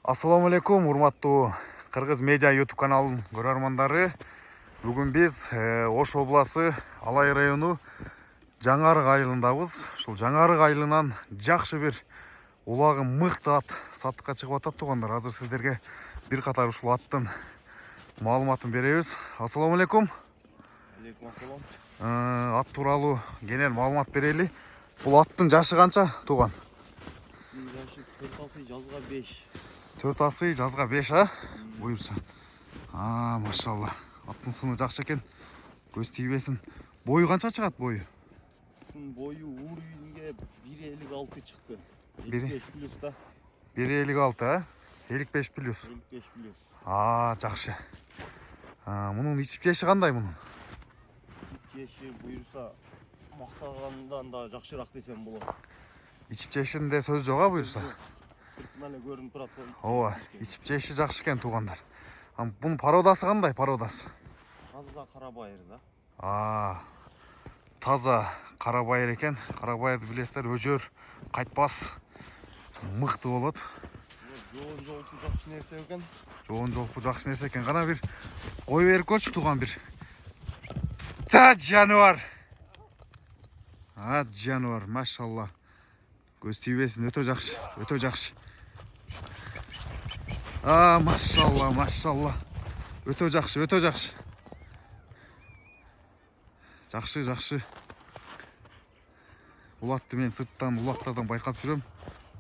Ассаламу алейкум, урматтуу Кыргыз медиа YouTube каналынын көрөрмандары. Бүгүн биз Ош обласы Алай району Жаңарык айылындабыз. Ушул Жаңарык айылынан жакшы бир улагы мыкты ат сатыкка чыгып атат туугандар. Азыр сиздерге бир катар ушул аттын маалыматын беребиз. Ассаламу алейкум. Алейкум ассалам. Ат тууралуу кенен маалымат берели. Бул аттын жашы канча тууган? Жашы 4 жазга 5. 4 асы жазга 5, а? Буюрса. Машалла. Аттын сыны жакшы экен. Көз тийбесин. Бою канча чыгат бою? Бою уровеньге 1.56 чыкты. 55 плюс да. 1.56, а? 55 плюс. 55 плюс. Жакшы. Мунун ичип жеши кандай мунун? Жеши буюрса мактагандан да жакшыраак десем болот. Ичип жешинде сөз жок, буюрса. Сыртынан эле көрүнүп турат. Ооба, ичип жеши жакшы экен туугандар. Бунун породасы кандай, породасы? Таза кара байыр да. Таза кара байыр экен. Кара байырды билесиздер, өжөр, кайтпас, мыкты болот. Жоон жолпу жакшы нерсе экен. Жоон жолпу жакшы нерсе экен. Кана бир кой берип көрчү тууган бир. Та жануар. Жануар, машалла. Көз тийбесин, өтө жакшы, өтө жакшы. Машалла, машалла. Өтө жакшы, өтө жакшы. Жакшы, жакшы. Бул атты мен сырттан, улактардан байкап жүрөм.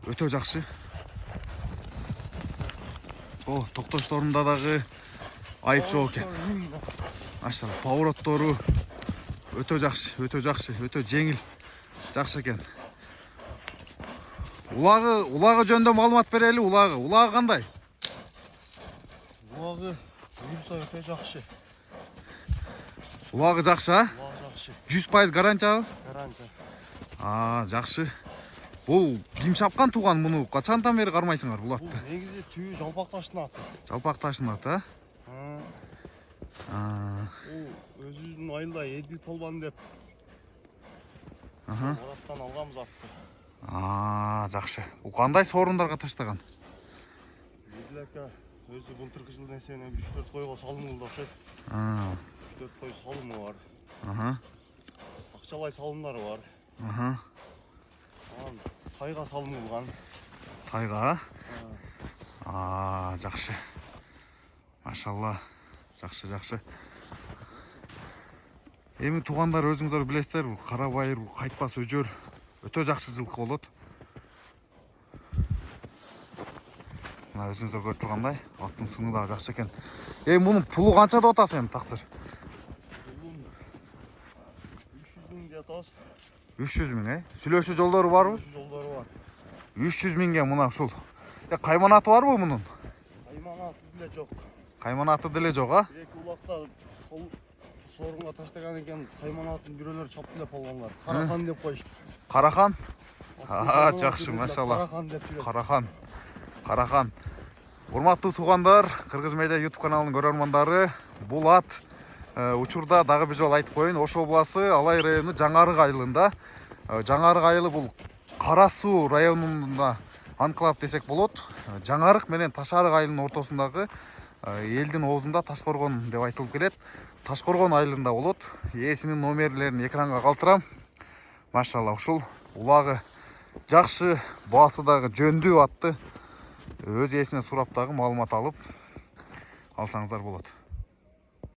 Өтө жакшы. Токтошторунда дагы айып жок экен. Машалла, повороттору өтө жакшы, өтө жакшы, өтө жеңил. Жакшы экен. Улагы жөнүндө маалымат берели. Улагы кандай? Улагы буюрса өтө жакшы. Улагы жакшы, а? Улагы жакшы. 100% гарантиябы? Гарантия. Жакшы. Бул ким чапкан тууган, муну качандан бери кармайсыңар бул атты? Бул негизи түбү жалпак таштын аты. Жалпак таштын аты, Бул өзүбүздүн айылда Эдил Полбан деп Ораттан алганбыз атты. Жакшы. Бул кандай сорундарга таштаган? Эдил ака өзү былтыркы жылдын эсебинен 3-4 койго салым кылды окшойт. 3-4 кой салымы бар. Акчалай салымдары бар. Тайга салым кылган. Тайга? Жакшы. Машалла. Жакшы, жакшы. Эми туугандар, өзүңүздөр билесиздер, бул кара байыр, бул кайтпас өжөр өтө жакшы жылкы болот. Мына өзүңүздөр көрүп тургандай, аттын сыны дагы жакшы экен. Мунун пулу канча деп атасың эми таксыр? 300 миң деп атабыз. 300 миң, Сүйлөшүү жолдору барбы? Жолдору бар. 300 миңге мына ушул. Кайманаты барбы мунун? Кайманаты деле жок. Кайманаты деле жок, а? Эки улакта сорунга таштаган экен, кайманатын бирөөлөр чапты деп алганлар. Карахан деп коюшту. Карахан? Жакшы, машалла. Карахан деп жүрөт. Карахан. Карахан. Урматтуу туугандар, Кыргыз медиа YouTube каналынын көрөрмандары, бул ат учурда дагы бир жолу айтып коеюн, Ош обласы Алай району Жаңарык айылында. Жаңарык айылы бул Кара Суу районунда анклав десек болот. Жаңарык менен Ташарык айылынын ортосундагы элдин оозунда Ташкоргон деп айтылып келет. Ташкоргон айылында болот. Ээсинин номерлерин экранга калтырам. Машалла, ушул улагы жакшы, баасы дагы жөндүү атты өз ээсинен сурап дагы маалымат алып алсаңыздар болот.